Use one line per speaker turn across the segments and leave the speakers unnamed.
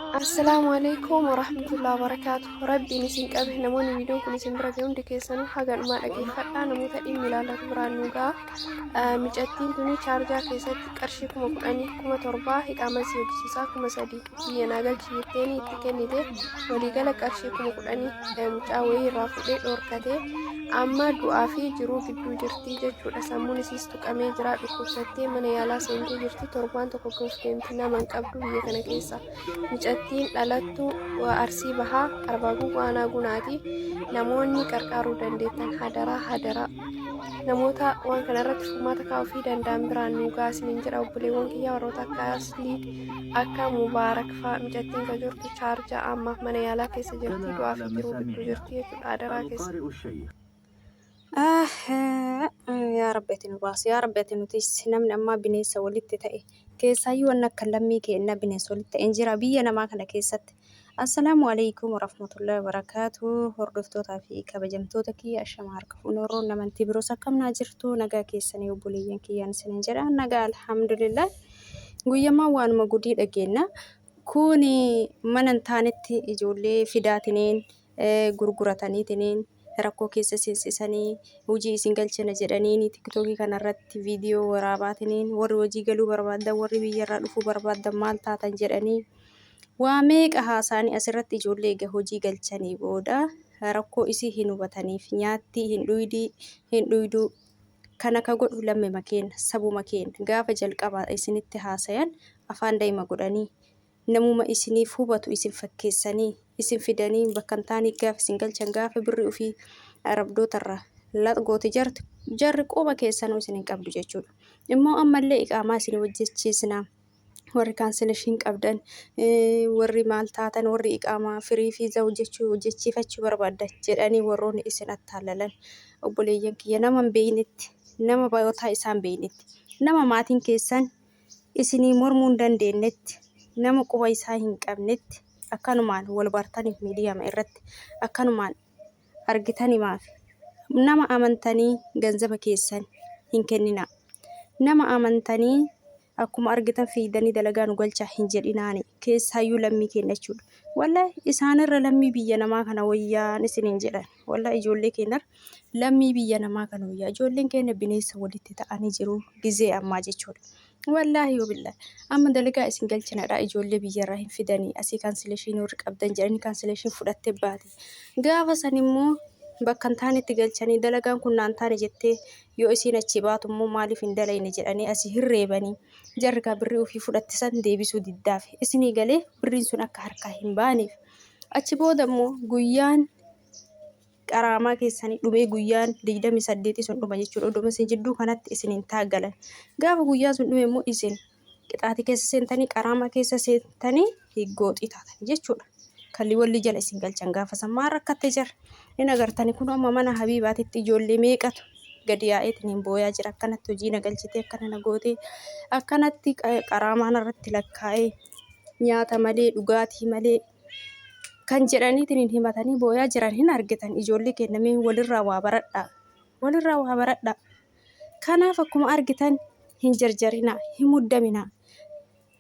Assalamualaikum warahmatullahi wabarakatuh. Rabbiin isin qabe namoonni viidiyoon kun isin bira ga'e hundi keessanuu hagadhumaa dhaggeeffadhaa. Namoota dhimmi ilaallatu biraan nu ga'a. Micattiin tuni chaarjaa keessatti qarshii 10,000 17,000 hidhaama si hojjechiisaa 3,000 biyya naa galchi jetteeni itti kennite waliigala qarshii 10,000 mucaa wayii irraa fudhee dhoorkate amma du'aa fi jiruu gidduu jirti jechuudha. Sammuun isiis tuqamee jira, dhukkubsattee mana yaalaa seentee jirti. Torbaan tokko ga'uuf deemti, nama hin qabdu biyya kana keessa. Micattiin dhalattuu Arsii Bahaa Arbaguu Waanaa Gunaati. Namoonni qarqaaruu dandeettan hadaraa namoota waan kanarratti furmaata kaa'uu danda'an biraan nu gaasiniin jedha. Obboleewwan kiyyaa warroota akka Aslii akka Mubaarak fa'aa micattiin kan jirtu chaarjaa ammaaf mana yaalaa keessa jirti, du'aa fi jiruu gidduu jirti jechuudha. Hadaraa keessa.
Yaa Rabbi nu baasi. Yaa Rabbi nutis namni ammaa bineensa walitti ta'e keessaayyuu waan akka lammii keenna bineensa walitti ta'e jira biyya namaa kana keessatti. Assalaamu alaikum warahmatullahi wabarakatuh. Hordoftootaa fi kabajamtoota kiyya ashama harka fuunooroo namantii biroos akkamnaa jirtu nagaa keessanii obboleeyyan kiyyaan isiniin jedha. Nagaa alhamdulillah. Guyyamaa waanuma gudii dhageenya. Kuni mana hin taanetti ijoollee fidaatiniin gurgurataniitiniin rakkoo keessa seensisanii hojii isin galchina jedhanii tiktookii kanarratti viidiyoo waraabaatiniin warri hojii galuu barbaadan warri biyyarraa dhufuu barbaadan maal taatan jedhanii waa meeqa haasaanii asirratti ijoollee egaa hojii galchanii booda rakkoo isii hin hubataniif nyaatti hin dhuyduu kana ka godhu lamme makeen sabu makeen gaafa jalqabaa isinitti haasayan afaan daa'ima godhanii namuma isiniif hubatu isin fakkeessanii isin fidanii bakka hin taane gaafa isin galchan gaafa birri ofii arabdootarraa laxgooti jarri qoba keessanuu isin hin qabdu jechuudha. Immoo ammallee iqaamaa isin hojjechiisna warri kaansileeshin qabdan warri maal taatan warri iqaamaa firii fiizaa hojjechiifachuu barbaadan jedhanii warroonni isin attaallalan obboleeyyan kiyya nama hin beeynetti nama baay'otaa isaan beeynetti nama maatiin keessan isinii mormuu hin dandeenyetti nama quba isaa hin qabnetti akkanumaan wal bartaniif miidiyaa irratti akkanumaan argitanimaaf nama amantanii ganzaba keessan hin kennina. Nama amantanii akkuma argitan fiidanii dalagaa nu galchaa hin jedhinaani keessaayyuu lammii kenna jechuudha. Wallahi isaanirra lammii biyya namaa kana wayyaan isiniin jedhan. Wallahi ijoollee keenyarra lammii biyya namaa kana wayyaa ijoolleen keenya bineensa walitti ta'anii jiru gizee ammaa jechuudha. Wallahi yoo billahi amma dalagaa isin galchinadha ijoollee biyyarraa hin fidanii asii kaansileeshinii warri qabdan jedhanii kaansileeshin fudhattee baate gaafa san immoo bakka hin taanetti galchanii dalagaan kun naan taane jettee yoo isin achi baatu immoo maaliif hin dalayne jedhanii asii hirreebanii jarrigaa birrii ofii fudhattisan deebisuu diddaaf isinii galee birriin sun akka harkaa hin baaneef achi booda immoo guyyaan qaraamaa keessanii dhumee guyyaan 28 sun dhuma jechuudha. Dhuma isin jidduu kanatti isin hin taaggalan. Gaafa guyyaan sun dhume immoo isin qixaatii keessa seentanii qaraamaa keessa seentanii higgooxii taatan jechuudha. Kalli walli jala isin galchan gaafa san maal rakkatte jira. Inni agartanii kun amma mana Habiibaatitti ijoollee meeqatu gadi yaa'eetiin hin booyaa jira. Akkanatti hojii na galchitee akkana na gootee akkanatti qaraamaan irratti lakkaa'ee nyaata malee dhugaatii malee kan jedhaniitiin himatanii booyaa jiran hin argitan ijoollee kennamee walirraa waa baradhaa. Kanaaf akkuma argitan hin jarjarina hin muddamina.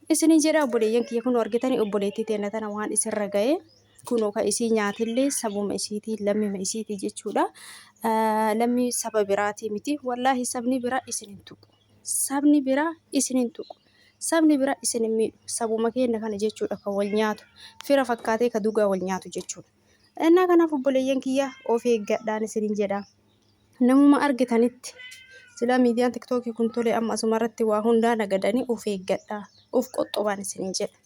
Isin jedha obboleeyyan kiyya kun argitanii obboleettii teenya tana waan isirra ga'e kunoo ka isii nyaatillee sabuma isiitii lammima isiitii jechuudha. Lammii saba biraatii miti wallahi sabni biraa isin hin tuqu. Sabni biraa isin hin tuqu. Sabni bira isin hin miidhu sabuma keenya kana jechuudha kan wal nyaatu fira fakkaatee ka dugaa wal nyaatu jechuudha. Innaa kanaaf obboleeyyan kiyya of eeggadhaan isinin jedha. Namuma argitanitti sila miidiyaan tiktookii kun tole amma asumarratti waa hundaa nagadanii of eeggadhaa of qoxxobaan isinin jedha.